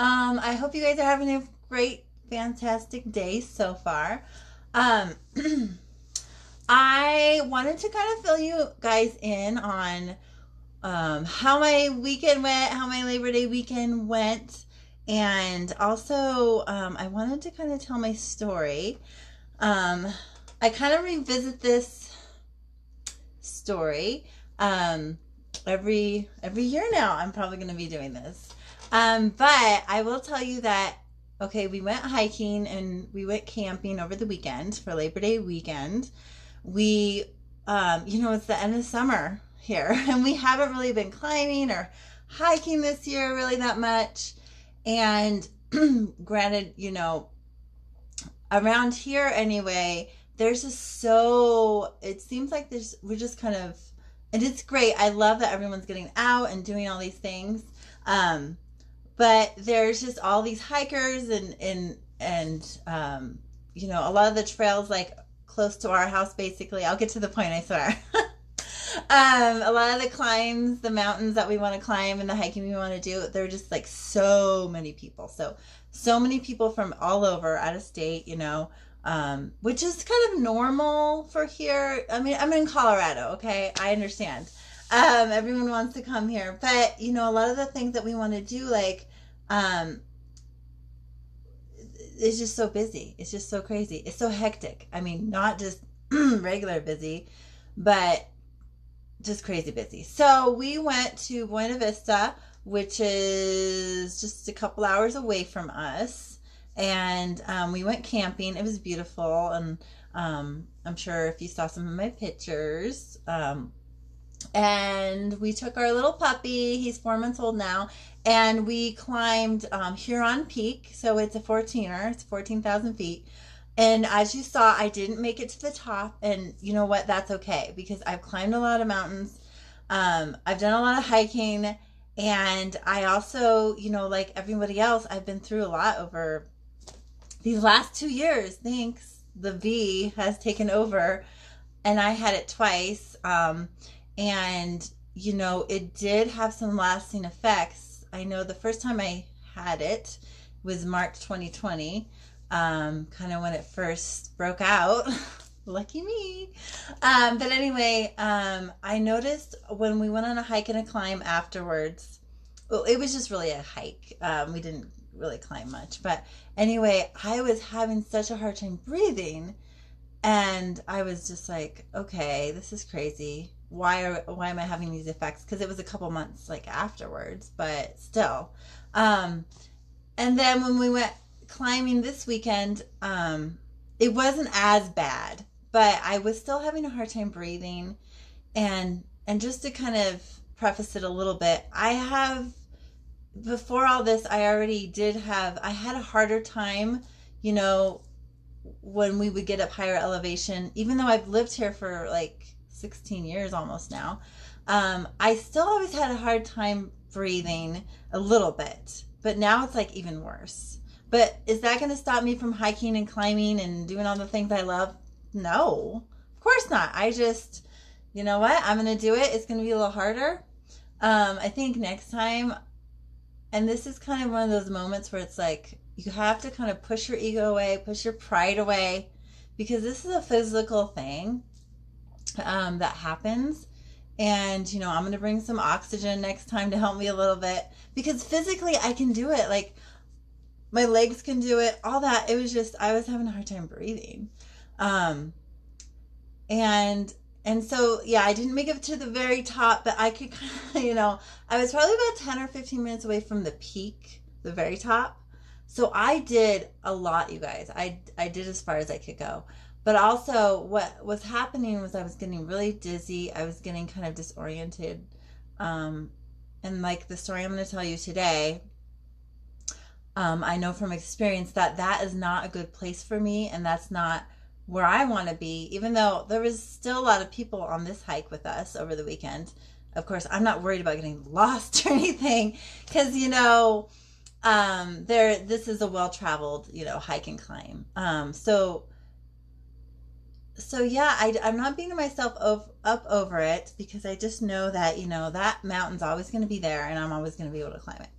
I hope you guys are having a great, fantastic day so far. Um, I wanted to kind of fill you guys in on how my weekend went, how my Labor Day weekend went, and also I wanted to kind of tell my story. Um, I kind of revisit this story every year now. I'm probably going to be doing this. But I will tell you that, okay, we went hiking and we went camping over the weekend for Labor Day weekend. We, it's the end of summer here and we haven't really been climbing or hiking this year really that much. And granted, around here anyway, there's just it seems like we're just kind of, and it's great. I love that everyone's getting out and doing all these things. But there's just all these hikers and a lot of the trails like close to our house, basically. I'll get to the point, I swear. A lot of the climbs, the mountains that we want to climb and the hiking we want to do, there are just like so many people. So many people from all over out of state, which is kind of normal for here. I mean, I'm in Colorado, okay? I understand. Everyone wants to come here, but a lot of the things that we want to do, like, it's just so busy. It's just so crazy. It's so hectic. I mean, not just regular busy, but just crazy busy. So we went to Buena Vista, which is just a couple hours away from us. And we went camping. It was beautiful. And I'm sure if you saw some of my pictures, and we took our little puppy. He's 4 months old now. And we climbed Huron Peak. So it's a 14er. It's 14,000 feet. And as you saw, I didn't make it to the top. And you know what? That's okay. Because I've climbed a lot of mountains. I've done a lot of hiking. And I also, like everybody else, I've been through a lot over these last 2 years. Thanks. The V has taken over. And I had it twice. And, it did have some lasting effects. I know the first time I had it was March 2020, kind of when it first broke out. Lucky me. But anyway, I noticed when we went on a hike and a climb afterwards, well, it was just really a hike. We didn't really climb much. But anyway, I was having such a hard time breathing. And I was just like, okay, this is crazy. Why am I having these effects? Because it was a couple months like afterwards, but still. And then when we went climbing this weekend, it wasn't as bad, but I was still having a hard time breathing. And just to kind of preface it a little bit, before all this, I had a harder time, when we would get up higher elevation, even though I've lived here for like 16 years almost now, I still always had a hard time breathing a little bit, but now it's like even worse. But is that going to stop me from hiking and climbing and doing all the things I love? No, of course not. I just, you know what? I'm going to do it. It's going to be a little harder. I think next time, and this is kind of one of those moments where it's like, you have to kind of push your ego away, push your pride away, because this is a physical thing that happens. And, I'm going to bring some oxygen next time to help me a little bit, because physically I can do it. Like my legs can do it, all that. It was just, I was having a hard time breathing. And so, yeah, I didn't make it to the very top, but I could kind of, I was probably about 10 or 15 minutes away from the peak, the very top. So I did a lot, you guys. I did as far as I could go. But also what was happening was I was getting really dizzy. I was getting kind of disoriented. And like the story I'm going to tell you today, I know from experience that is not a good place for me. And that's not where I want to be, even though there was still a lot of people on this hike with us over the weekend. Of course, I'm not worried about getting lost or anything, because, this is a well-traveled, hike and climb. So yeah, I'm not beating myself up over it, because I just know that, that mountain's always going to be there and I'm always going to be able to climb it.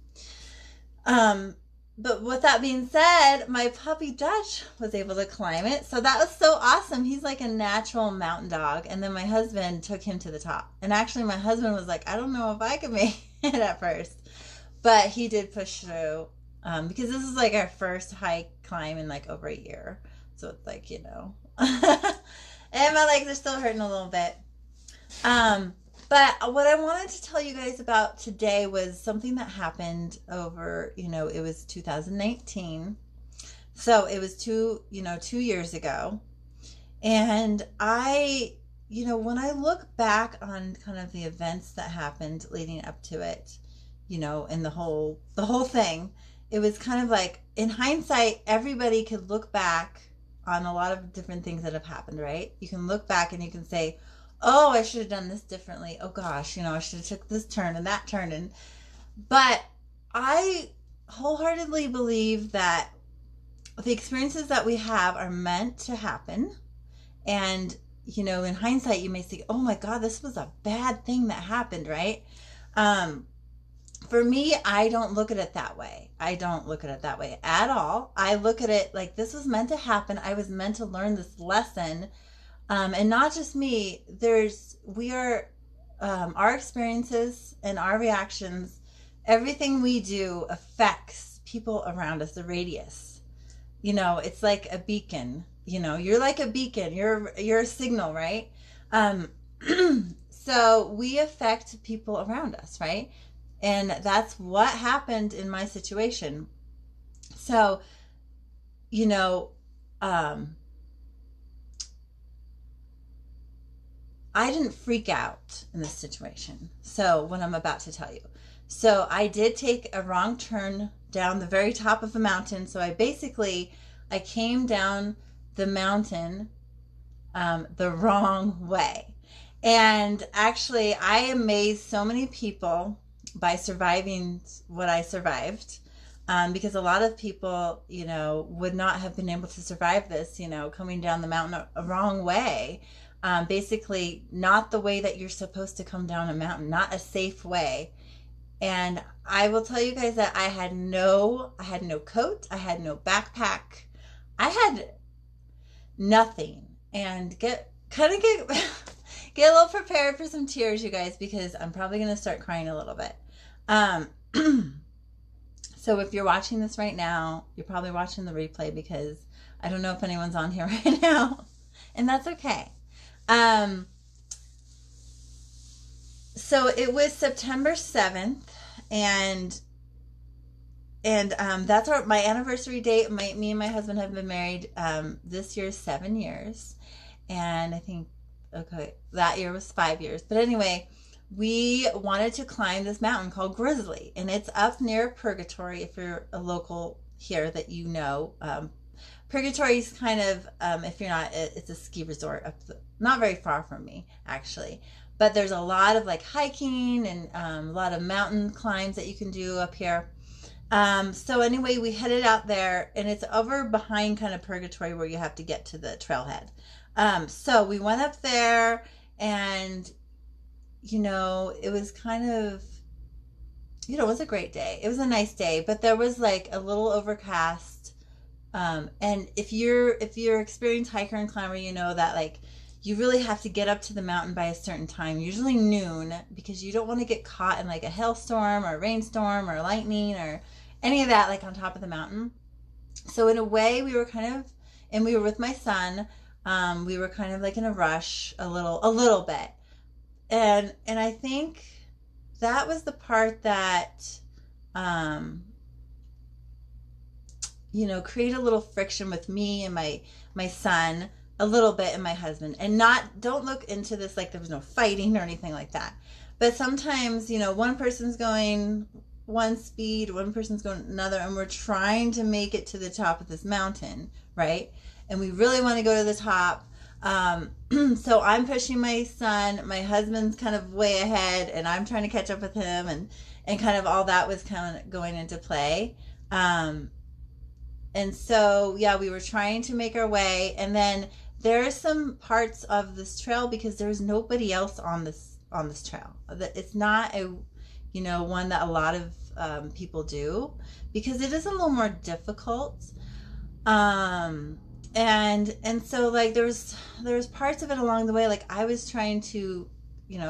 but with that being said, my puppy Dutch was able to climb it. So that was so awesome. He's like a natural mountain dog. And then my husband took him to the top. And actually my husband was like, I don't know if I could make it at first. But he did push through, because this is like our first hike climb in like over a year. So it's like, you know. And my legs are still hurting a little bit. But what I wanted to tell you guys about today was something that happened over, you know, it was 2019. So it was 2 years ago. And I, you know, when I look back on kind of the events that happened leading up to it, you know, and the whole thing, it was kind of like, in hindsight, everybody could look back on a lot of different things that have happened, right? You can look back and you can say, oh, I should have done this differently. Oh gosh, you know, I should have took this turn and that turn. But I wholeheartedly believe that the experiences that we have are meant to happen. And, you know, in hindsight, you may say, oh my God, this was a bad thing that happened, right? For me, I don't look at it that way. I don't look at it that way at all. I look at it like this was meant to happen. I was meant to learn this lesson. And not just me, our experiences and our reactions, everything we do affects people around us, the radius. You know, it's like a beacon, you know, you're like a beacon, you're a signal, right? So we affect people around us, right? And that's what happened in my situation. So, you know, I didn't freak out in this situation. So what I'm about to tell you. So I did take a wrong turn down the very top of a mountain. So I came down the mountain the wrong way. And actually I amazed so many people by surviving what I survived. Because a lot of people, you know, would not have been able to survive this, you know, coming down the mountain a wrong way. Basically not the way that you're supposed to come down a mountain, not a safe way. And I will tell you guys that I had no coat, I had no backpack, I had nothing. And get a little prepared for some tears, you guys, because I'm probably going to start crying a little bit. So if you're watching this right now, you're probably watching the replay, because I don't know if anyone's on here right now, and that's okay. So it was September 7th, and that's my anniversary date. Me and my husband have been married, this year is 7 years. And I think, okay, that year was 5 years. But anyway, we wanted to climb this mountain called Grizzly, and it's up near Purgatory. If you're a local here that you know, Purgatory is kind of, if you're not, it's a ski resort not very far from me, actually. But there's a lot of like hiking and a lot of mountain climbs that you can do up here. So anyway, we headed out there, and it's over behind kind of Purgatory where you have to get to the trailhead. So we went up there, and, you know, it was kind of, you know, it was a great day. It was a nice day, but there was like a little overcast. And if you're experienced hiker and climber, you know that like you really have to get up to the mountain by a certain time, usually noon, because you don't want to get caught in like a hailstorm or a rainstorm or lightning or any of that like on top of the mountain. So in a way we were kind of, and we were with my son, we were kind of like in a rush a little bit. And I think that was the part that, you know, created a little friction with me and my son a little bit, and my husband. And don't look into this like there was no fighting or anything like that. But sometimes, you know, one person's going one speed, one person's going another, and we're trying to make it to the top of this mountain, right? And we really want to go to the top. So I'm pushing my son, my husband's kind of way ahead, and I'm trying to catch up with him, and kind of all that was kind of going into play. And so, yeah, we were trying to make our way. And then there are some parts of this trail, because there's nobody else on this trail. It's not a, you know, one that a lot of people do, because it is a little more difficult. And so like there's parts of it along the way, like I was trying to,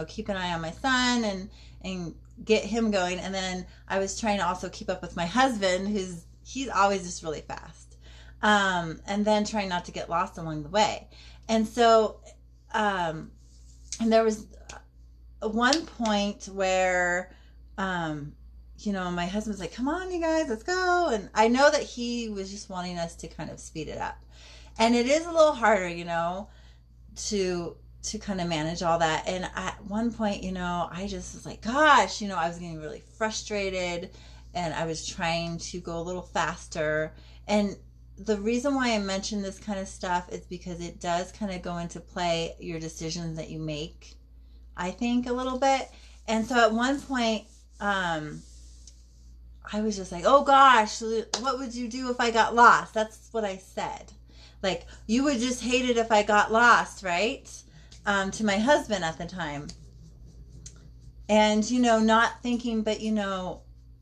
keep an eye on my son and get him going, and then I was trying to also keep up with my husband, he's always just really fast, and then trying not to get lost along the way. And so and there was one point where my husband's like, come on you guys, let's go, and I know that he was just wanting us to kind of speed it up, and it is a little harder to kind of manage all that. And at one point, I just was like, gosh, I was getting really frustrated, and I was trying to go a little faster. And the reason why I mention this kind of stuff is because it does kind of go into play your decisions that you make, I think, a little bit. And so at one point, I was just like, oh gosh, what would you do if I got lost? That's what I said. Like, you would just hate it if I got lost, right? To my husband at the time. And, not thinking, but,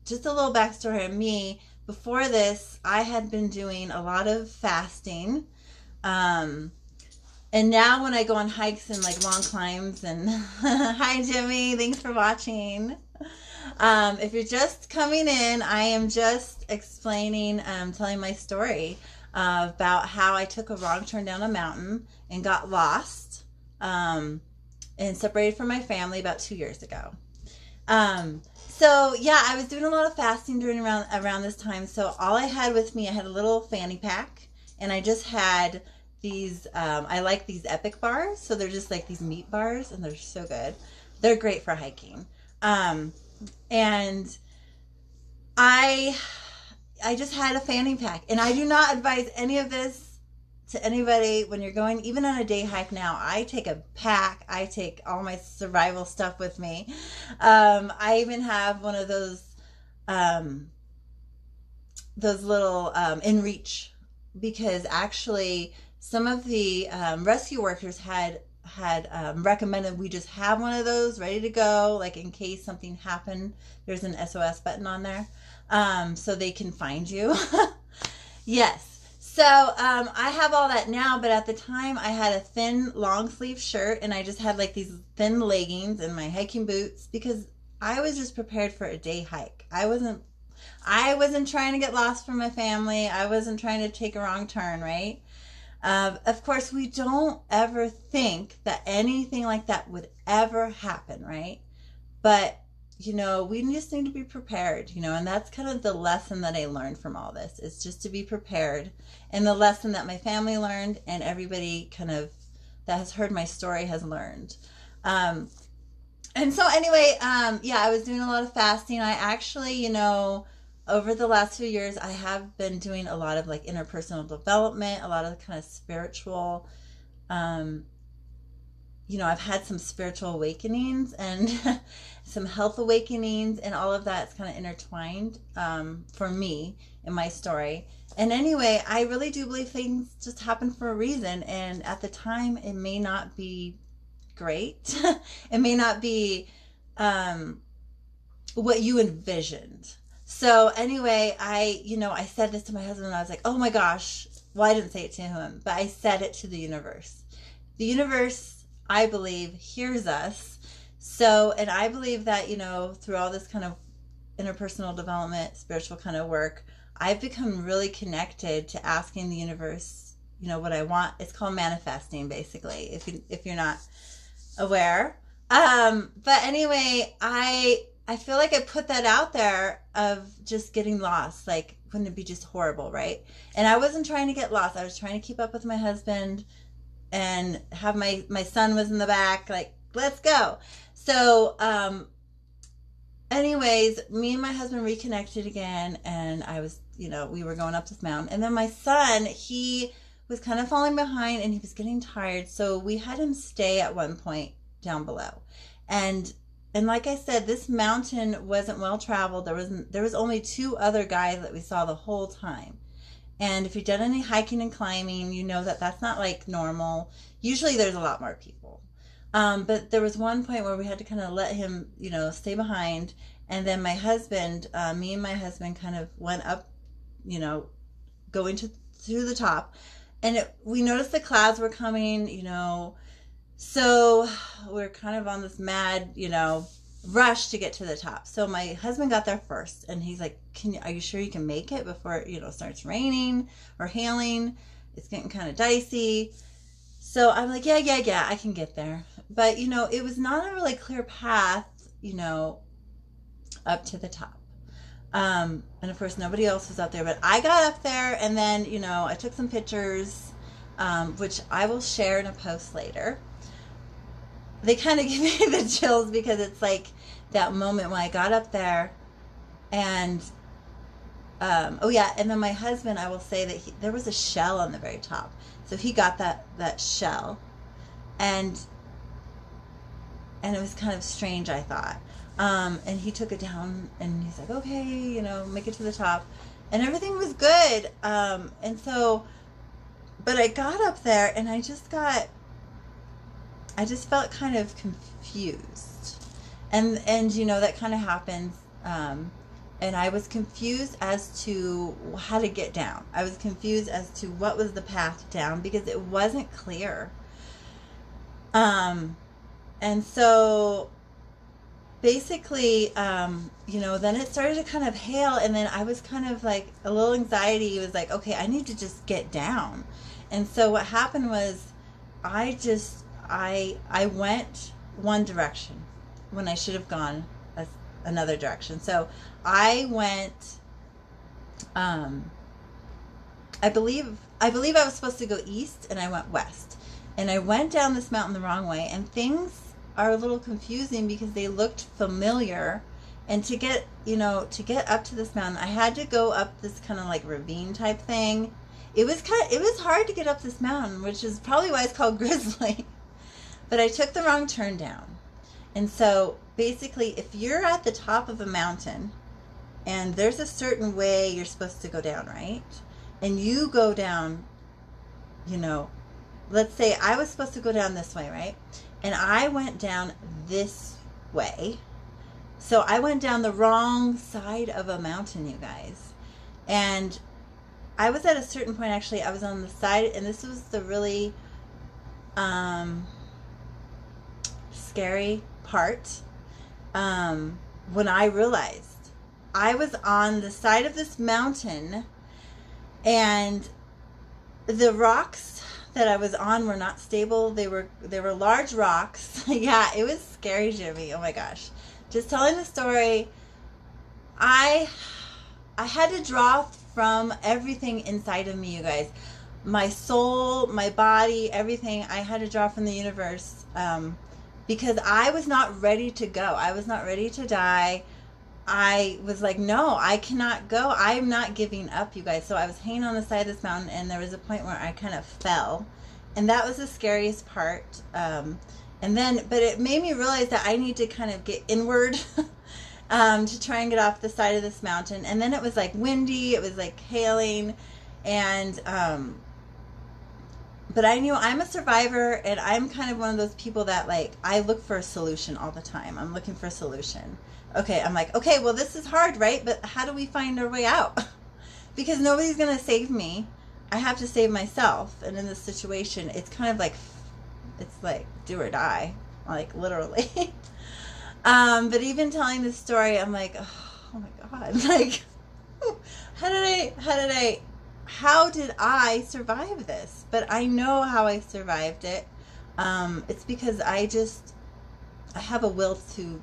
just a little backstory on me. Before this, I had been doing a lot of fasting. And now when I go on hikes and like long climbs and hi Jimmy, thanks for watching. If you're just coming in, I am just explaining, telling my story about how I took a wrong turn down a mountain and got lost, and separated from my family about 2 years ago. So yeah, I was doing a lot of fasting during around this time. So all I had with me, I had a little fanny pack, and I just had these, I like these Epic bars. So they're just like these meat bars, and they're so good. They're great for hiking. And I just had a fanny pack, and I do not advise any of this to anybody when you're going, even on a day hike. Now I take a pack, I take all my survival stuff with me. I even have one of those little in-reach, because actually some of the rescue workers had recommended we just have one of those ready to go, like in case something happened. There's an SOS button on there, so they can find you. Yes. So I have all that now, but at the time I had a thin long sleeve shirt, and I just had like these thin leggings and my hiking boots, because I was just prepared for a day hike. I wasn't trying to get lost from my family. I wasn't trying to take a wrong turn, right? Of course, we don't ever think that anything like that would ever happen, right? But we just need to be prepared, and that's kind of the lesson that I learned from all this, is just to be prepared. And the lesson that my family learned, and everybody kind of that has heard my story has learned. And so anyway, yeah, I was doing a lot of fasting. I actually, over the last few years, I have been doing a lot of like interpersonal development, a lot of kind of spiritual, I've had some spiritual awakenings and some health awakenings, and all of that's kind of intertwined for me in my story. And anyway, I really do believe things just happen for a reason. And at the time, it may not be great. It may not be what you envisioned. So anyway, I said this to my husband, and I was like, oh my gosh. Well, I didn't say it to him, but I said it to the universe. The universe, I believe, hears us. So, and I believe that, through all this kind of interpersonal development, spiritual kind of work, I've become really connected to asking the universe, what I want. It's called manifesting, basically, if you're not aware. But anyway, I feel like I put that out there of just getting lost. Like, wouldn't it be just horrible, right? And I wasn't trying to get lost. I was trying to keep up with my husband and have my son was in the back, like, let's go. So, anyways, me and my husband reconnected again, and I was, we were going up this mountain. And then my son, he was kind of falling behind, and he was getting tired. So we had him stay at one point down below. And like I said, this mountain wasn't well traveled. There was only 2 other guys that we saw the whole time. And if you've done any hiking and climbing, you know that that's not like normal. Usually there's a lot more people. But there was one point where we had to kind of let him, stay behind. And then my husband, me and my husband kind of went up, you know, going to the top. And we noticed the clouds were coming, you know, so we're kind of on this mad, you know, rush to get to the top. So my husband got there first, and he's like, are you sure you can make it before, you know, it starts raining or hailing? It's getting kind of dicey. So I'm like, yeah, I can get there. But, you know, it was not a really clear path, you know, up to the top. And of course, nobody else was out there, but I got up there, and then, you know, I took some pictures, which I will share in a post later. They kind of give me the chills because it's like that moment when I got up there, and oh yeah, and then my husband, I will say that there was a shell on the very top, so he got that shell, and it was kind of strange, I thought. And he took it down, and he's like, okay, you know, make it to the top, and everything was good. And so, but I got up there, and I just felt kind of confused, and you know, that kind of happens. And I was confused as to how to get down. I was confused as to what was the path down, because it wasn't clear. And so basically, you know, then it started to kind of hail, and then I was kind of like a little anxiety. It was like, okay, I need to just get down. And so what happened was I went one direction when I should have gone another direction. So I went, I believe I was supposed to go east, and I went west. And I went down this mountain the wrong way, and things are a little confusing because they looked familiar. And to get up to this mountain, I had to go up this kind of like ravine type thing. It was hard to get up this mountain, which is probably why it's called Grizzly. But I took the wrong turn down. And so basically, if you're at the top of a mountain and there's a certain way you're supposed to go down, right? And you go down, you know, let's say I was supposed to go down this way, right? And I went down this way. So I went down the wrong side of a mountain, you guys. And I was at a certain point, actually, I was on the side, and this was the really scary part, when I realized I was on the side of this mountain, and the rocks that I was on were not stable. They were large rocks. Yeah, it was scary, Jimmy. Oh my gosh. Just telling the story, I had to draw from everything inside of me, you guys. My soul, my body, everything. I had to draw from the universe, because I was not ready to go. I was not ready to die. I was like, no, I cannot go. I'm not giving up, you guys. So I was hanging on the side of this mountain, and there was a point where I kind of fell, and that was the scariest part. But it made me realize that I need to kind of get inward to try and get off the side of this mountain. And then it was like windy, it was like hailing, and but I knew I'm a survivor, and I'm kind of one of those people that, like, I look for a solution all the time. I'm looking for a solution. Okay, I'm like, okay, well, this is hard, right? But how do we find our way out? Because nobody's going to save me. I have to save myself. And in this situation, it's kind of like, it's like do or die, like literally. But even telling this story, I'm like, oh my God, like, how did I survive this? But I know how I survived it. It's because I have a will to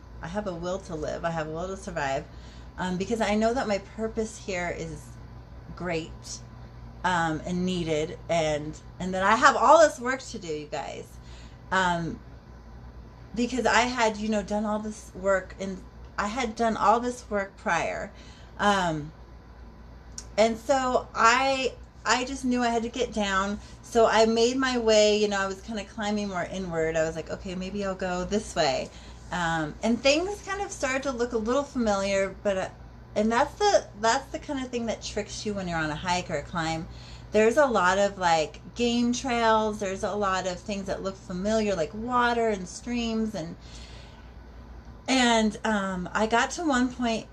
live. I have a will to survive, because I know that my purpose here is great, and needed, and that I have all this work to do, you guys. Because I had, done all this work, and I had done all this work prior. And so I just knew I had to get down. So I made my way, I was kind of climbing more inward. I was like, okay, maybe I'll go this way. And things kind of started to look a little familiar, but, and that's the kind of thing that tricks you when you're on a hike or a climb. There's a lot of like game trails. There's a lot of things that look familiar, like water and streams, and And I got to one point,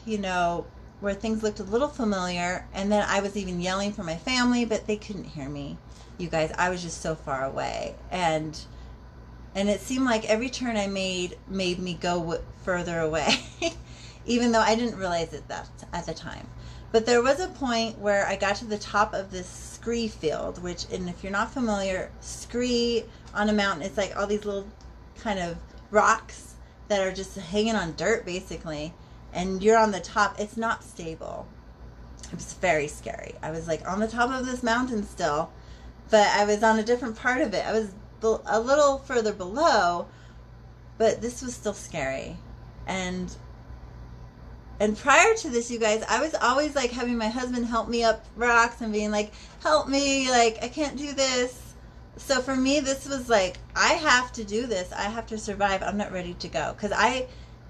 you know, where things looked a little familiar, and then I was even yelling for my family, but they couldn't hear me. You guys, I was just so far away, and it seemed like every turn I made me go further away, even though I didn't realize it that at the time. But there was a point where I got to the top of this scree field, which, and if you're not familiar, scree on a mountain, it's like all these little kind of rocks that are just hanging on dirt, basically, and you're on the top. It's not stable. It was very scary. I was like on the top of this mountain still, but I was on a different part of it. I was a little further below, but this was still scary. And prior to this, you guys, I was always like having my husband help me up rocks and being like, help me, like, I can't do this. So for me, this was like, I have to do this. I have to survive. I'm not ready to go. Because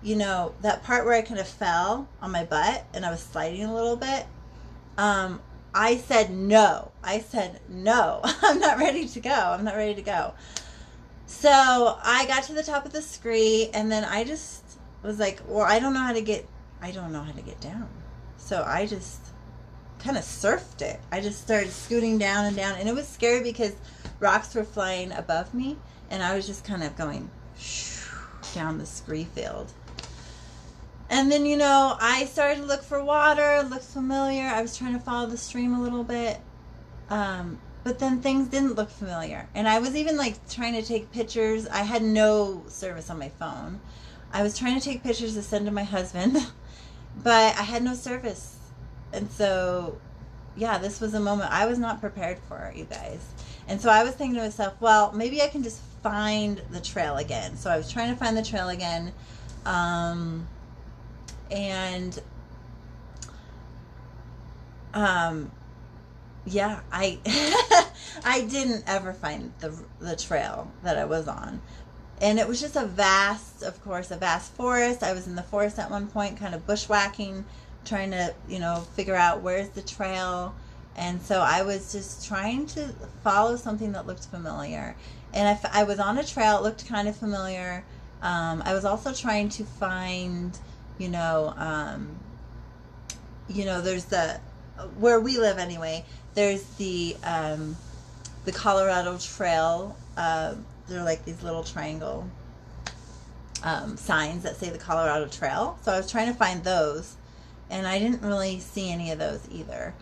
you know, that part where I kind of fell on my butt and I was sliding a little bit, I said no. I'm not ready to go. So I got to the top of the scree, and then I just was like, well, I don't know how to get down. So I just kind of surfed it. I just started scooting down and down, and it was scary because rocks were flying above me, and I was just kind of going down the scree field. And then, you know, I started to look for water. It looked familiar. I was trying to follow the stream a little bit. But then things didn't look familiar. And I was even like trying to take pictures. I had no service on my phone. I was trying to take pictures to send to my husband, but I had no service. And so, yeah, this was a moment I was not prepared for, you guys. And so I was thinking to myself, well, maybe I can just find the trail again. So I was trying to find the trail again. Yeah, I I didn't ever find the trail that I was on. And it was just a vast forest. I was in the forest at one point, kind of bushwhacking, trying to, you know, figure out where's the trail. And so I was just trying to follow something that looked familiar. And I was on a trail, it looked kind of familiar. I was also trying to find, there's where we live anyway, there's the Colorado Trail. They're like these little triangle signs that say the Colorado Trail. So I was trying to find those, and I didn't really see any of those either.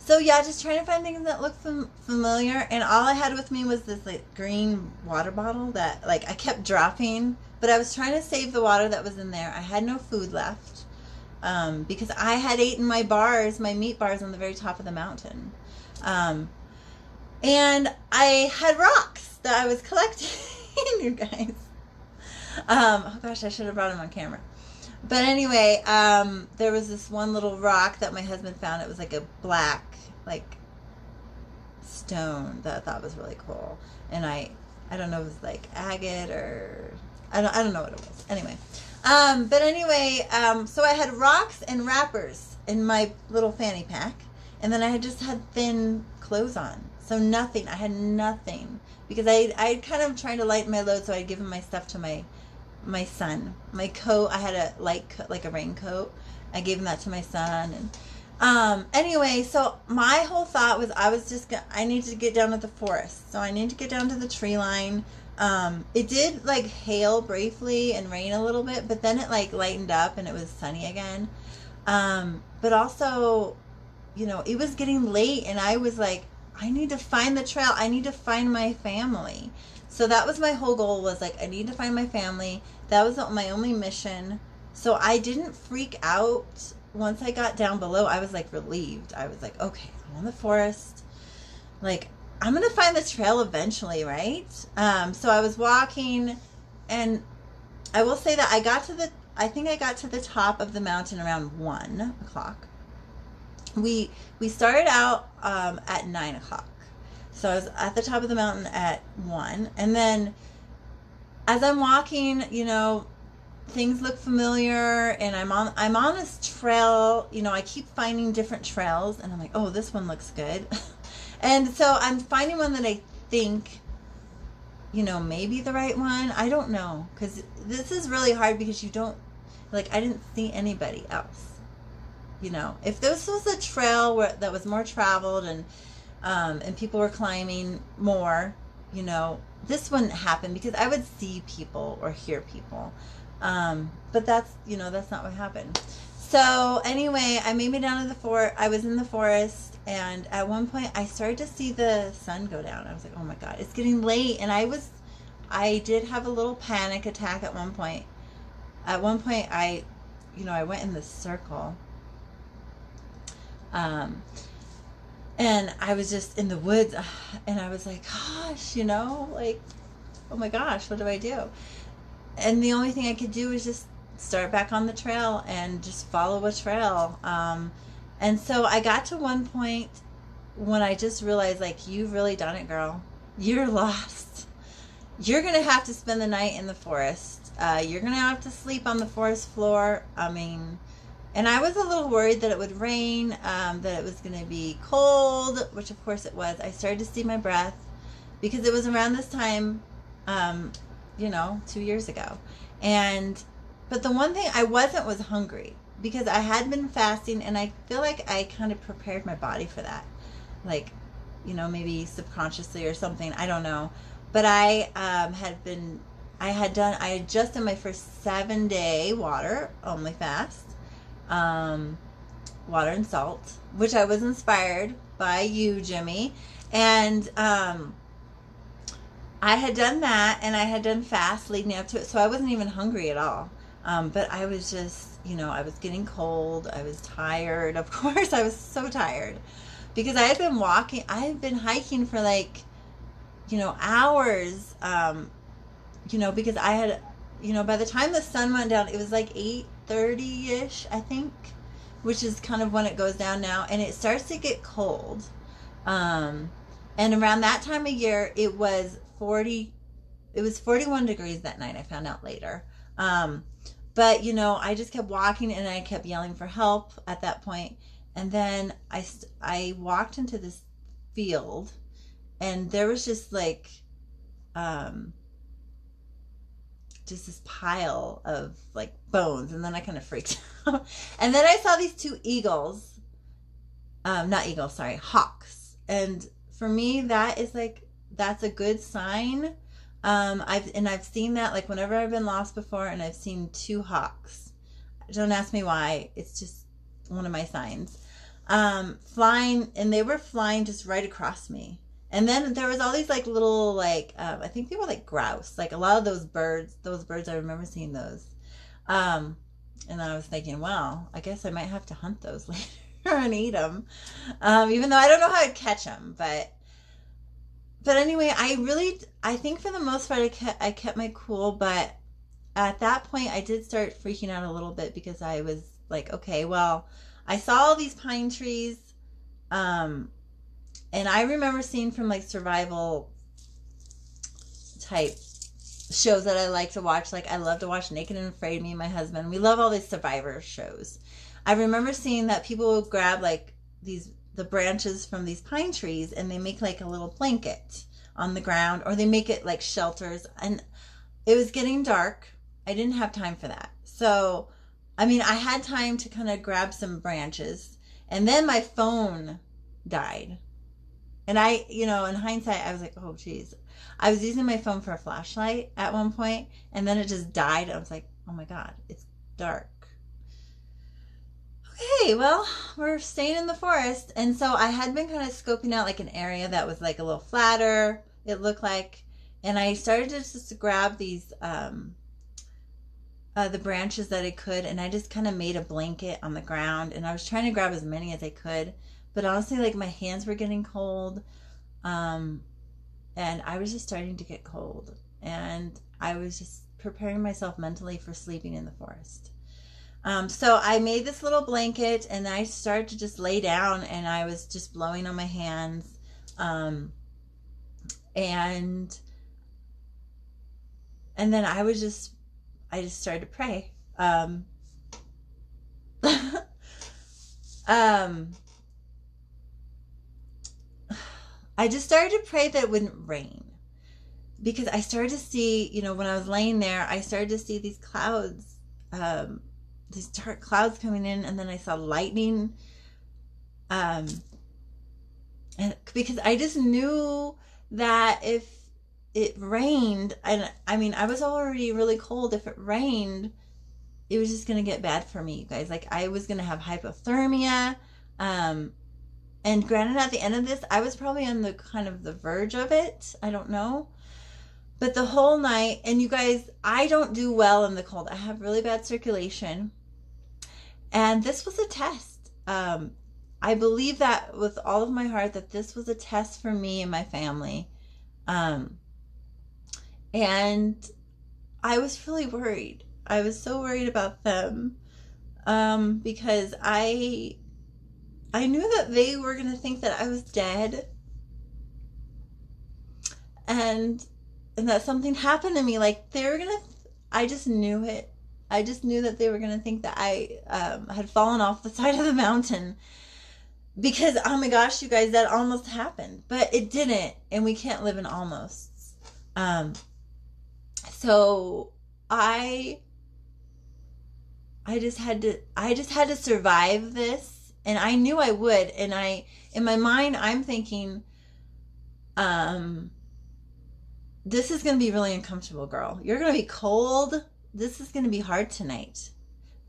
So yeah, just trying to find things that look familiar. And all I had with me was this like green water bottle that like I kept dropping, but I was trying to save the water that was in there. I had no food left because I had eaten my meat bars on the very top of the mountain. And I had rocks that I was collecting, you guys. Oh gosh, I should have brought them on camera. But anyway, there was this one little rock that my husband found. It was like a black, like, stone that I thought was really cool. And I don't know if it was like agate or, I don't know what it was. Anyway. But anyway, so I had rocks and wrappers in my little fanny pack. And then I just had thin clothes on. So nothing. I had nothing. Because I kind of tried to lighten my load, so I'd given my stuff to my son. My coat, I had a light coat, like a raincoat. I gave him that to my son. And anyway, so my whole thought was I need to get down to the forest. So I need to get down to the tree line. It did like hail briefly and rain a little bit, but then it like lightened up and it was sunny again. But also, it was getting late, and I was like, I need to find the trail. I need to find my family. So that was my whole goal, was like, I need to find my family. That was my only mission. So I didn't freak out. Once I got down below, I was like relieved. I was like, okay, I'm in the forest. Like, I'm going to find the trail eventually, right? So I was walking, and I will say that I think I got to the top of the mountain around 1 o'clock. We started out at 9 o'clock. So I was at the top of the mountain at 1. And then as I'm walking, things look familiar, and I'm on this trail. I keep finding different trails, and I'm like, oh, this one looks good. And so I'm finding one that I think maybe the right one. I don't know, because this is really hard because you don't, like, I didn't see anybody else. If this was a trail that was more traveled and people were climbing more, this wouldn't happen because I would see people or hear people. But that's not what happened. So anyway, I made me down to the fort. I was in the forest, and at one point I started to see the sun go down. I was like, oh my God, it's getting late. And I did have a little panic attack at one point. At one point I went in this circle. And I was just in the woods, and I was like, gosh, like, oh my gosh, what do I do? And the only thing I could do was just start back on the trail and just follow a trail. And so I got to one point when I just realized, like, you've really done it, girl. You're lost. You're going to have to spend the night in the forest. You're going to have to sleep on the forest floor. And I was a little worried that it would rain, that it was going to be cold, which of course it was. I started to see my breath because it was around this time, 2 years ago. But the one thing I wasn't was hungry because I had been fasting, and I feel like I kind of prepared my body for that. Like, maybe subconsciously or something. I don't know. But I had just done my first 7-day water only fast. Water and salt, which I was inspired by you, Jimmy. And I had done that, and I had done fast leading up to it, so I wasn't even hungry at all. But I was just, I was getting cold. I was tired. Of course, I was so tired because I had been hiking for like, hours, because I had, by the time the sun went down, it was like 8:30-ish, I think, which is kind of when it goes down now, and it starts to get cold. And around that time of year, it was 41 degrees that night, I found out later. But, I just kept walking, and I kept yelling for help at that point. And then I walked into this field, and there was just like, just this pile of like bones, and then I kind of freaked out. And then I saw these two eagles, not eagles, sorry, hawks. And for me, that's a good sign. I've seen that like whenever I've been lost before, and I've seen two hawks. Don't ask me why. It's just one of my signs. Flying, and they were flying just right across me. And then there was all these like little like I think they were like grouse, like a lot of those birds. I remember seeing those. And I was thinking, well, I guess I might have to hunt those later and eat them, even though I don't know how to catch them. But anyway, I think for the most part I kept my cool. But at that point, I did start freaking out a little bit because I was like, okay, well, I saw all these pine trees. And I remember seeing from like survival type shows that I like to watch. Like I love to watch Naked and Afraid, me and my husband. We love all these survivor shows. I remember seeing that people would grab like the branches from these pine trees, and they make like a little blanket on the ground, or they make it like shelters. And it was getting dark. I didn't have time for that. So, I had time to kind of grab some branches, and then my phone died. And in hindsight, I was like, oh, geez. I was using my phone for a flashlight at one point, and then it just died. I was like, oh, my God, it's dark. Okay, well, we're staying in the forest. And so I had been kind of scoping out like an area that was like a little flatter, it looked like. And I started to just grab these, the branches that I could. And I just kind of made a blanket on the ground. And I was trying to grab as many as I could. But honestly, like my hands were getting cold. And I was just starting to get cold. And I was just preparing myself mentally for sleeping in the forest. So I made this little blanket, and I started to just lay down, and I was just blowing on my hands. And then I just started to pray. I just started to pray that it wouldn't rain, because I started to see, you know, when I was laying there, I started to see these clouds, these dark clouds coming in, and then I saw lightning. And because I just knew that if it rained, and I mean, I was already really cold. If it rained, it was just going to get bad for me, you guys. Like, I was going to have hypothermia. And granted, at the end of this, I was probably on the kind of the verge of it. I don't know. But the whole night, and you guys, I don't do well in the cold. I have really bad circulation. And this was a test. I believe that with all of my heart that this was a test for me and my family. And I was really worried. I was so worried about them. Because I knew that they were going to think that I was dead. And that something happened to me. Like, they were going to, I just knew it. I just knew that they were going to think that I had fallen off the side of the mountain. Because, oh my gosh, you guys, that almost happened. But it didn't. And we can't live in almosts. So I just had to survive this. And I knew I would. And in my mind, I'm thinking, this is going to be really uncomfortable, girl. You're going to be cold. This is going to be hard tonight.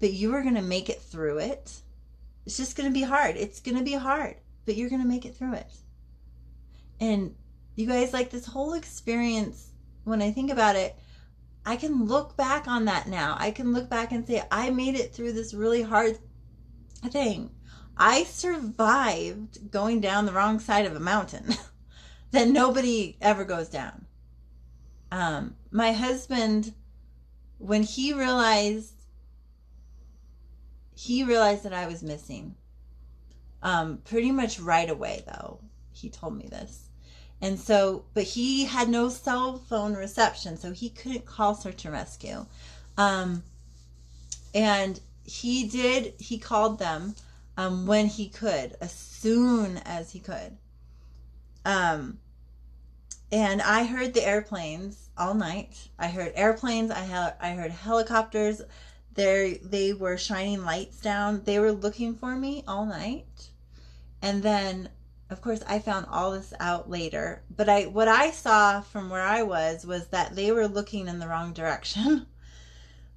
But you are going to make it through it. It's just going to be hard. It's going to be hard. But you're going to make it through it. And you guys, like, this whole experience, when I think about it, I can look back on that now. I can look back and say, I made it through this really hard thing. I survived going down the wrong side of a mountain that nobody ever goes down. My husband, when he realized that I was missing, pretty much right away, though, he told me this. And so, but he had no cell phone reception, so he couldn't call search and rescue. And he called them when he could, as soon as he could. And I heard the airplanes all night. I heard airplanes. I heard helicopters. They were shining lights down. They were looking for me all night. And then, of course, I found all this out later. But what I saw from where I was that they were looking in the wrong direction.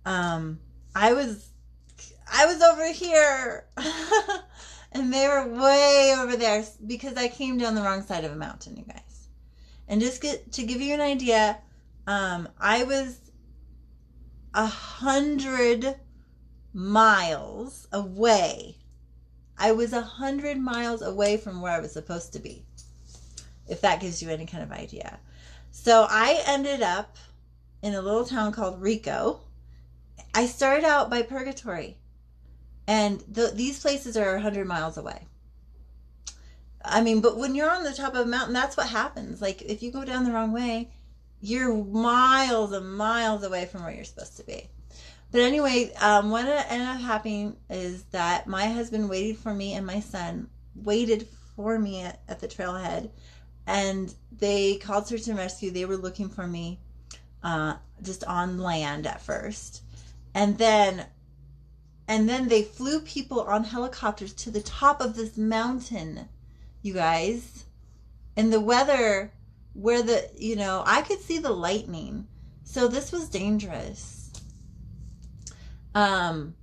I was over here. And they were way over there because I came down the wrong side of a mountain, you guys. And just to give you an idea, I was 100 miles away. I was 100 miles away from where I was supposed to be, if that gives you any kind of idea. So I ended up in a little town called Rico. I started out by Purgatory. And these places are 100 miles away. I mean, but when you're on the top of a mountain, that's what happens. Like, if you go down the wrong way, you're miles and miles away from where you're supposed to be. But anyway, what ended up happening is that my husband waited for me and my son waited for me at the trailhead. And they called search and rescue. They were looking for me just on land at first. And then they flew people on helicopters to the top of this mountain, you guys. And the weather, where I could see the lightning. So this was dangerous. And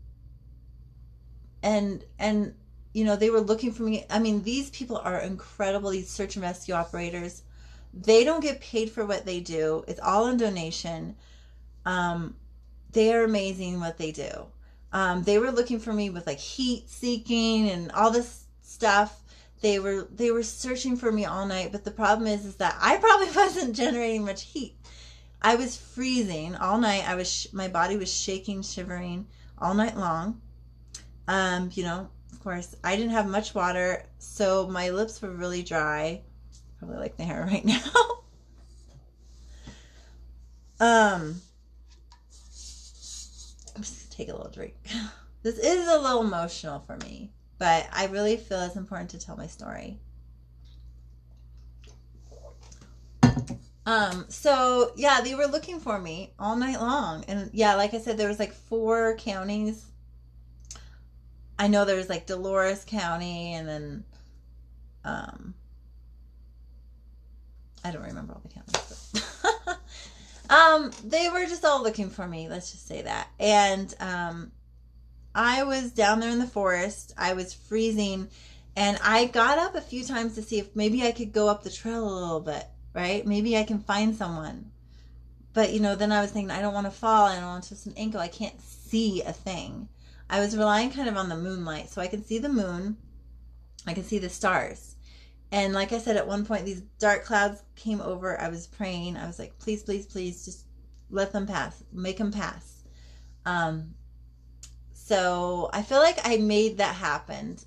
they were looking for me. I mean, these people are incredible, these search and rescue operators. They don't get paid for what they do. It's all in donation. They are amazing what they do. They were looking for me with like heat seeking and all this stuff. They were searching for me all night, but the problem is that I probably wasn't generating much heat. I was freezing all night. My body was shaking, shivering all night long. Of course, I didn't have much water, so my lips were really dry. Probably like the hair right now. I'm just gonna take a little drink. This is a little emotional for me, but I really feel it's important to tell my story. So yeah, they were looking for me all night long. And yeah, like I said, there was like 4 counties. I know there's like Dolores County, and then um I don't remember all the counties, but they were just all looking for me, let's just say that. And I was down there in the forest. I was freezing, and I got up a few times to see if maybe I could go up the trail a little bit, right? Maybe I can find someone. But, then I was thinking, I don't want to fall. I don't want to twist an ankle. I can't see a thing. I was relying kind of on the moonlight. So I could see the moon. I could see the stars. And like I said, at one point, these dark clouds came over. I was praying. I was like, please, please, please, just let them pass. Make them pass. So I feel like I made that happen.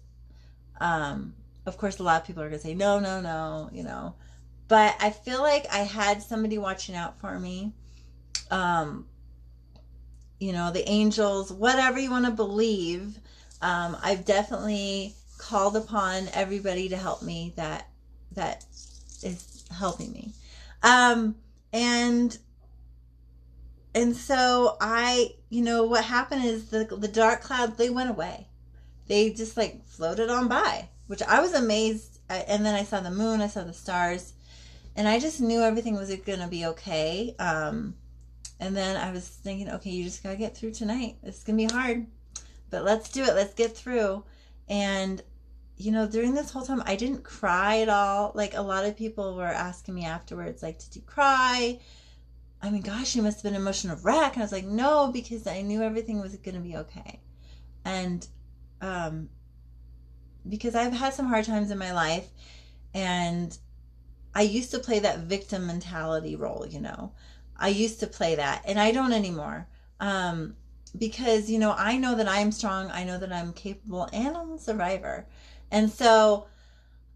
Of course, a lot of people are going to say, no, no, no, But I feel like I had somebody watching out for me. The angels, whatever you want to believe. I've definitely called upon everybody to help me that is helping me. And so what happened is the dark clouds, they went away. They just like floated on by, which I was amazed. And then I saw the moon, I saw the stars, and I just knew everything was going to be okay. And then I was thinking, okay, you just got to get through tonight. It's going to be hard, but let's do it. Let's get through. And, during this whole time, I didn't cry at all. Like, a lot of people were asking me afterwards, like, did you cry? I mean, gosh, you must have been an emotional wreck. And I was like, no, because I knew everything was going to be okay. And because I've had some hard times in my life, and I used to play that victim mentality role, I used to play that, and I don't anymore. Because, I know that I'm strong. I know that I'm capable, and I'm a survivor. And so,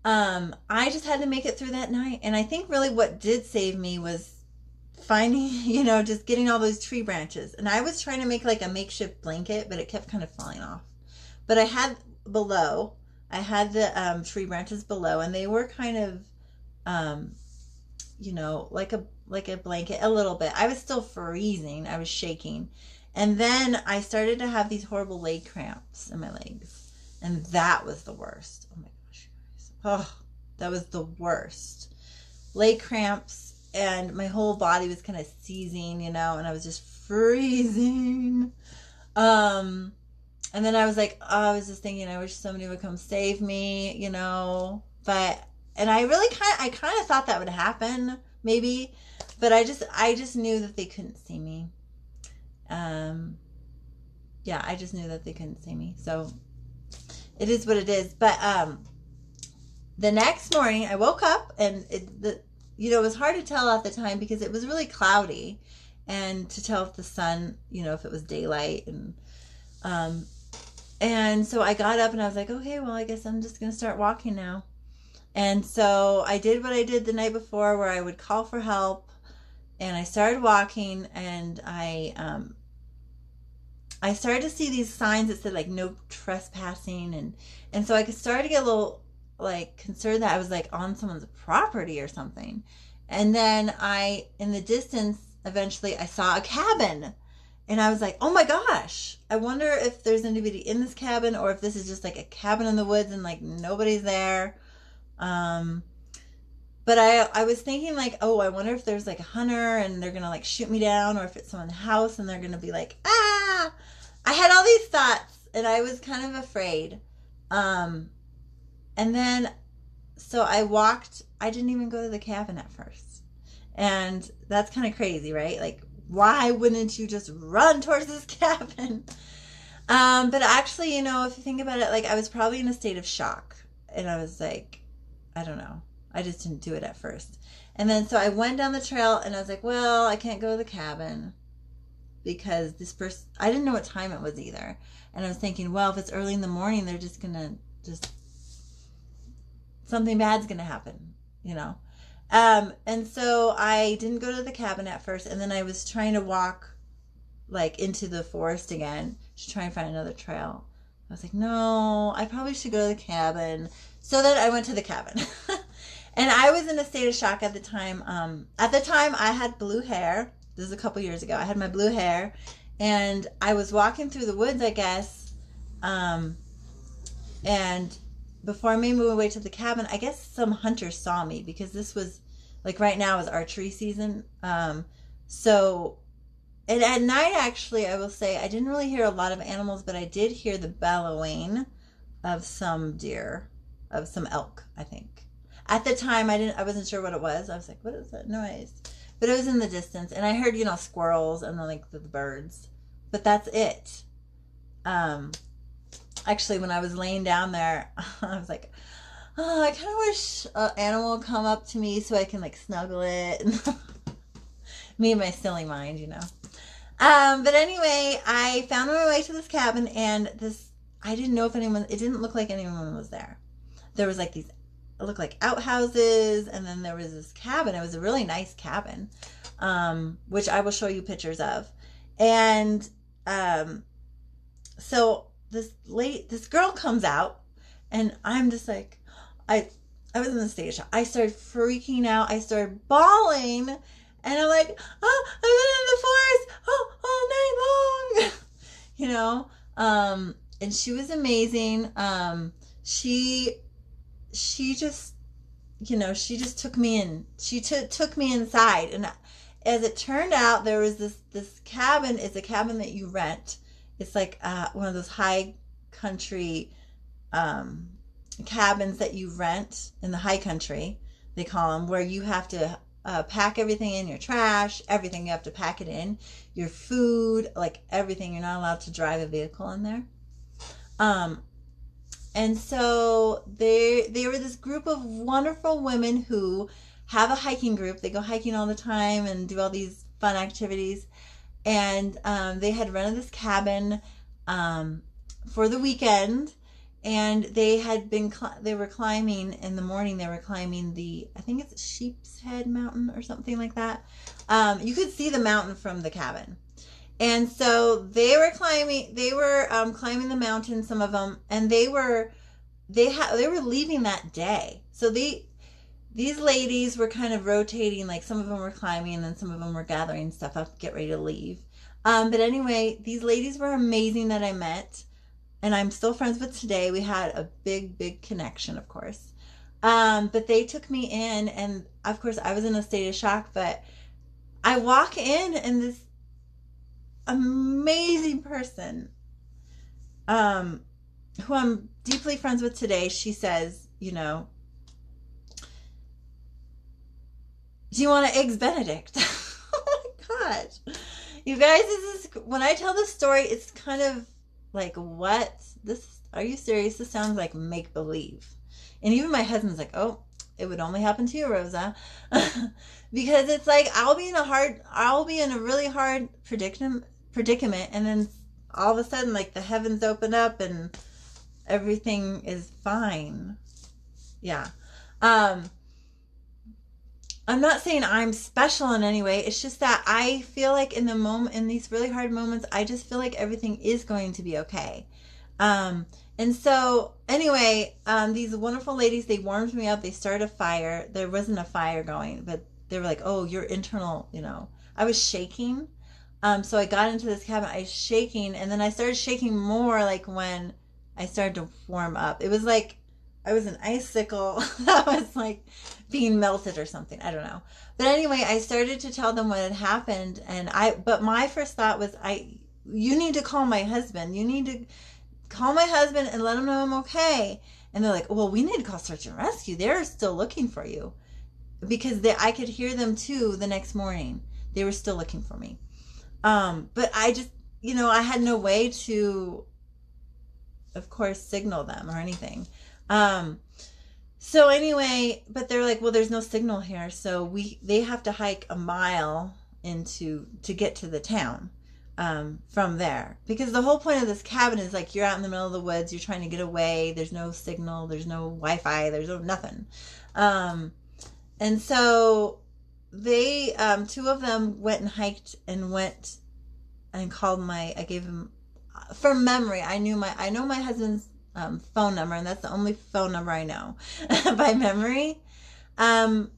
I just had to make it through that night. And I think really what did save me was finding, just getting all those tree branches. And I was trying to make like a makeshift blanket, but it kept kind of falling off. But I had the tree branches below, and they were kind of, like a blanket a little bit. I was still freezing. I was shaking. And then I started to have these horrible leg cramps in my legs. And that was the worst. Oh my gosh, you guys. Oh, that was the worst. Leg cramps, and my whole body was kind of seizing, and I was just freezing. And then I was like, I was just thinking, I wish somebody would come save me, But, and I really kind of thought that would happen, maybe. But I just knew that they couldn't see me. Yeah, I just knew that they couldn't see me. So it is what it is. But the next morning I woke up, and it was hard to tell at the time because it was really cloudy, and to tell if the sun, if it was daylight, and so I got up and I was like, okay, well, I guess I'm just going to start walking now. And so I did what I did the night before, where I would call for help, and I started walking, and I started to see these signs that said like no trespassing, and so I started to get a little like concerned that I was like on someone's property or something. And then in the distance, eventually I saw a cabin, and I was like, oh my gosh, I wonder if there's anybody in this cabin, or if this is just like a cabin in the woods and like nobody's there. But I was thinking like, oh, I wonder if there's like a hunter and they're gonna like shoot me down, or if it's someone's house and they're gonna be like, ah. I had all these thoughts, and I was kind of afraid. And then so I walked. I didn't even go to the cabin at first, and that's kind of crazy, right? Like, why wouldn't you just run towards this cabin? But actually, if you think about it, like, I was probably in a state of shock, and I was like, I don't know. I just didn't do it at first. And then so I went down the trail, and I was like, well, I can't go to the cabin because this person, I didn't know what time it was either. And I was thinking, well, if it's early in the morning, they're just going to something bad's going to happen, And so I didn't go to the cabin at first. And then I was trying to walk like into the forest again to try and find another trail. I was like, no, I probably should go to the cabin. So then I went to the cabin. And I was in a state of shock at the time. At the time, I had blue hair. This is a couple years ago. I had my blue hair, and I was walking through the woods, I guess. And before I made my way to the cabin, I guess some hunters saw me, because this was like right now is archery season. So, and at night, actually, I will say I didn't really hear a lot of animals, but I did hear the bellowing of some deer, of some elk, I think. At the time, I wasn't sure what it was. I was like, what is that noise? But it was in the distance, and I heard, squirrels and then like the birds, but that's it. Actually, when I was laying down there, I was like, oh, I kind of wish an animal would come up to me so I can like snuggle it. Me and my silly mind, But anyway, I found my way to this cabin, and I didn't know if it didn't look like anyone was there. There was like it looked like outhouses, and then there was this cabin. It was a really nice cabin, which I will show you pictures of. And so this girl comes out, and I'm just like, I was in the state of shock. I started freaking out. I started bawling, and I'm like, oh, I've been in the forest all night long, and she was amazing. She just, she just took me in. She took me inside, and as it turned out, there was this cabin. It's a cabin that you rent. It's like one of those high country cabins that you rent in the high country, they call them, where you have to pack everything in, your trash, everything. You have to pack it in, your food, like everything. You're not allowed to drive a vehicle in there. And so they were this group of wonderful women who have a hiking group. They go hiking all the time and do all these fun activities. And they had rented this cabin for the weekend, and they were climbing in the morning. They were climbing I think it's Sheep's Head Mountain or something like that. You could see the mountain from the cabin. And so they were climbing the mountain, some of them, and they were leaving that day. So these ladies were kind of rotating, like some of them were climbing and then some of them were gathering stuff up, get ready to leave. But anyway, these ladies were amazing that I met, and I'm still friends with today. We had a big, big connection, of course. But they took me in, and of course I was in a state of shock, but I walk in, and this amazing person, who I'm deeply friends with today, she says, do you want an Eggs Benedict? Oh my gosh. You guys, when I tell this story, it's kind of like, what? Are you serious? This sounds like make-believe. And even my husband's like, oh, it would only happen to you, Rosa. Because it's like, I'll be in a really hard predicament, and then all of a sudden, like, the heavens open up and everything is fine. Yeah. I'm not saying I'm special in any way. It's just that I feel like in these really hard moments, I just feel like everything is going to be okay. And so anyway, these wonderful ladies, they warmed me up. They started a fire. There wasn't a fire going, but they were like, oh, your internal, I was shaking. So I got into this cabin, I was shaking, and then I started shaking more, like when I started to warm up. It was like I was an icicle that was like being melted or something. I don't know. But anyway, I started to tell them what had happened, but my first thought was, you need to call my husband. You need to call my husband and let him know I'm okay. And they're like, well, we need to call search and rescue. They're still looking for you. Because I could hear them too the next morning. They were still looking for me. But I just, I had no way to, of course, signal them or anything. So anyway, but they're like, well, there's no signal here. So they have to hike a mile to get to the town, from there, because the whole point of this cabin is like, you're out in the middle of the woods, you're trying to get away. There's no signal. There's no Wi-Fi. There's no nothing. And so they, two of them went and hiked and called I gave him, from memory, I know my husband's phone number, and that's the only phone number I know by memory. Um,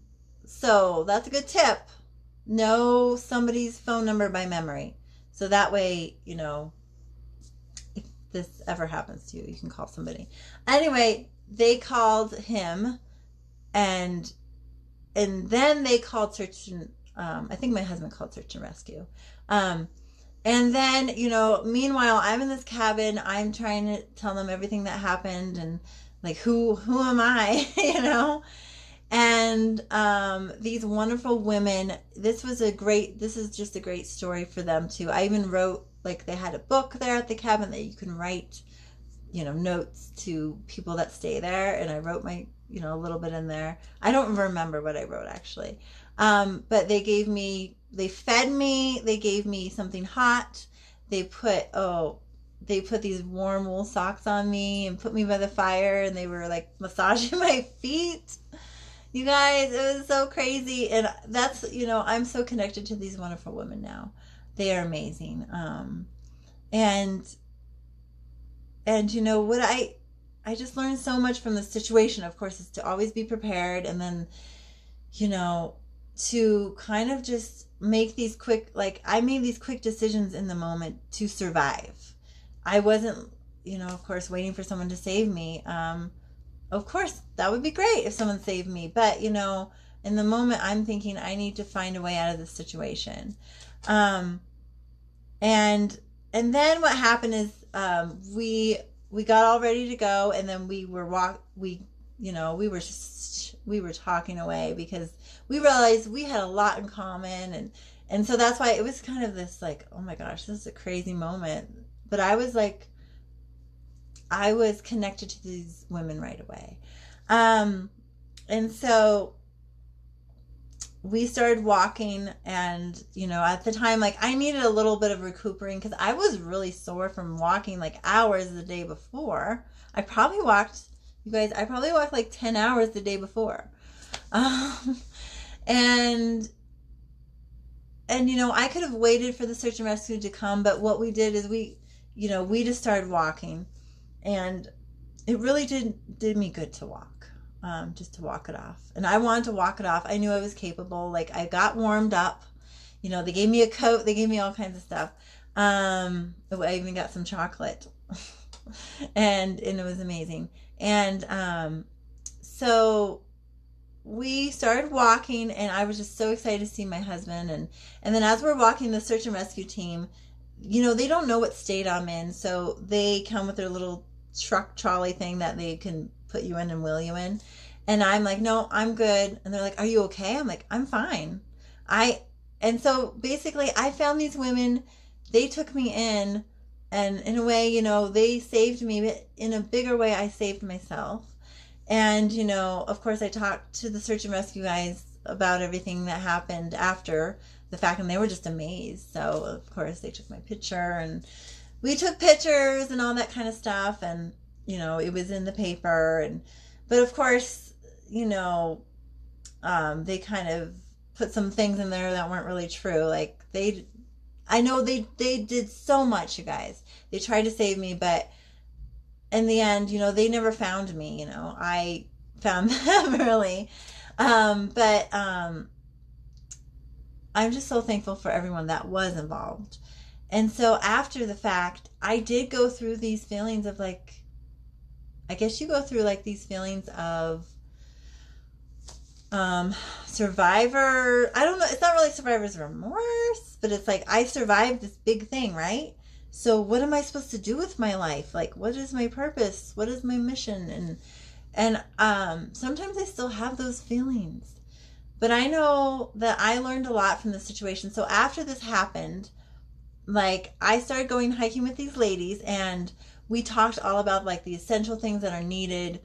so that's a good tip. Know somebody's phone number by memory. So that way, you know, if this ever happens to you, you can call somebody. Anyway, they called him, and then they called search and I think my husband called search and rescue. And then, you know, meanwhile, I'm in this cabin. I'm trying to tell them everything that happened, and like, who am I, you know? And these wonderful women, this is just a great story for them too. I even wrote, like, they had a book there at the cabin that you can write, you know, notes to people that stay there. And I wrote my, you know, a little bit in there. I don't remember what I wrote actually. But they fed me, they gave me something hot. They put these warm wool socks on me and put me by the fire, and they were like massaging my feet. You guys, it was so crazy. And that's, you know, I'm so connected to these wonderful women now. They are amazing. And you know what, I just learned so much from the situation. Of course, is to always be prepared, and then, you know, to kind of just make these I made these quick decisions in the moment to survive. I wasn't, you know, of course, waiting for someone to save me. Of course, that would be great if someone saved me. But, you know, in the moment, I'm thinking I need to find a way out of this situation. And then what happened is we got all ready to go, and then we were talking away because we realized we had a lot in common, and so that's why it was kind of this like, oh my gosh, this is a crazy moment. But I was connected to these women right away. And so we started walking, and, you know, at the time, like, I needed a little bit of recuperating because I was really sore from walking like hours the day before. I probably walked like 10 hours the day before. And you know, I could have waited for the search and rescue to come, but what we did is we just started walking, and it really did me good to walk, just to walk it off. And I wanted to walk it off. I knew I was capable. Like, I got warmed up, you know, they gave me a coat, they gave me all kinds of stuff. I even got some chocolate and it was amazing. And, so we started walking, and I was just so excited to see my husband. And then as we're walking, the search and rescue team, you know, they don't know what state I'm in, so they come with their little truck trolley thing that they can put you in and wheel you in. And I'm like, no, I'm good. And they're like, are you okay? I'm like, I'm fine. And so basically I found these women, they took me in, and in a way, you know, they saved me, but in a bigger way, I saved myself. And, you know, of course, I talked to the search and rescue guys about everything that happened after the fact, and they were just amazed. So, of course, they took my picture, and we took pictures and all that kind of stuff. And, you know, it was in the paper. But of course, you know, they kind of put some things in there that weren't really true. Like, I know they did so much, you guys. They tried to save me, but in the end, you know, they never found me. You know, I found them really. But I'm just so thankful for everyone that was involved. And so after the fact, I did go through these feelings of, like, I guess you go through like these feelings of survivor. I don't know. It's not really survivor's remorse, but it's like, I survived this big thing, right? So what am I supposed to do with my life? Like, what is my purpose? What is my mission? And sometimes I still have those feelings, but I know that I learned a lot from the situation. So after this happened, like, I started going hiking with these ladies, and we talked all about, like, the essential things that are needed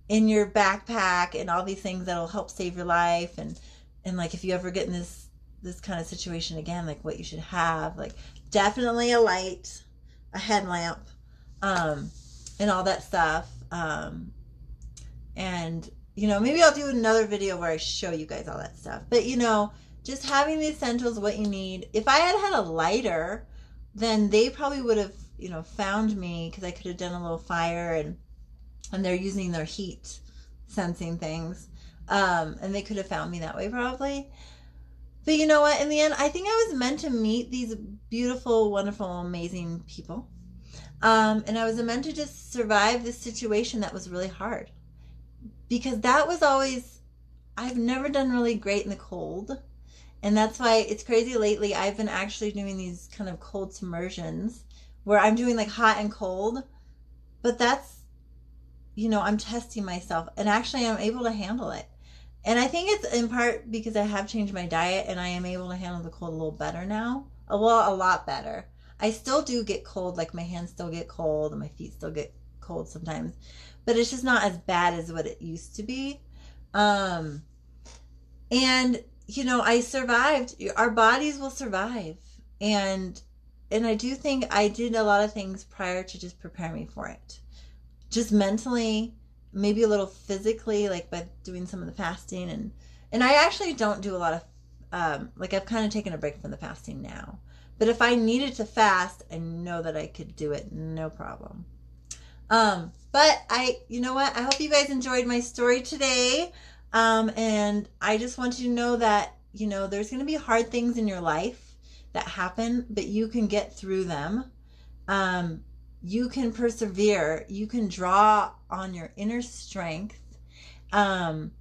in your backpack and all these things that will help save your life. And like, if you ever get in this kind of situation again, like, what you should have, like, definitely a light, a headlamp, and all that stuff. And, you know, maybe I'll do another video where I show you guys all that stuff. But, you know, just having the essentials, what you need. If I had a lighter, then they probably would have, you know, found me, because I could have done a little fire, and they're using their heat sensing things. And they could have found me that way probably. But you know what? In the end, I think I was meant to meet these beautiful, wonderful, amazing people. And I was meant to just survive this situation that was really hard. Because that was always, I've never done really great in the cold. And that's why it's crazy lately. I've been actually doing these kind of cold submersions where I'm doing like hot and cold. But that's, I'm testing myself. And actually I'm able to handle it. And I think it's in part because I have changed my diet and I am able to handle the cold a little better now. Well, a lot better. I still do get cold, like my hands still get cold and my feet still get cold sometimes. But it's just not as bad as what it used to be. And, I survived. Our bodies will survive. And I do think I did a lot of things prior to just prepare me for it. Just mentally, maybe a little physically, like by doing some of the fasting. And I actually don't do a lot of, I've kind of taken a break from the fasting now. But if I needed to fast, I know that I could do it, no problem. But you know what? I hope you guys enjoyed my story today. And I just want you to know that, there's going to be hard things in your life that happen, but you can get through them. You can persevere. You can draw on your inner strength. And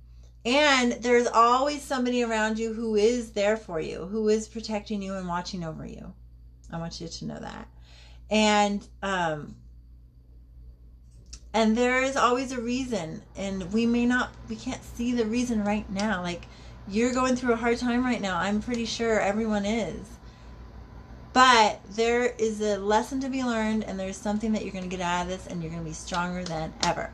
there's always somebody around you who is there for you, who is protecting you and watching over you. I want you to know that. And there is always a reason, and we can't see the reason right now. Like, you're going through a hard time right now. I'm pretty sure everyone is. But there is a lesson to be learned, and there's something that you're going to get out of this, and you're going to be stronger than ever.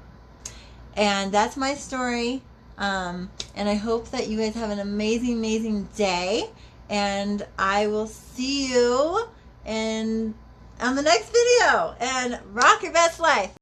And that's my story. And I hope that you guys have an amazing, amazing day. And I will see you on the next video. And rock your best life.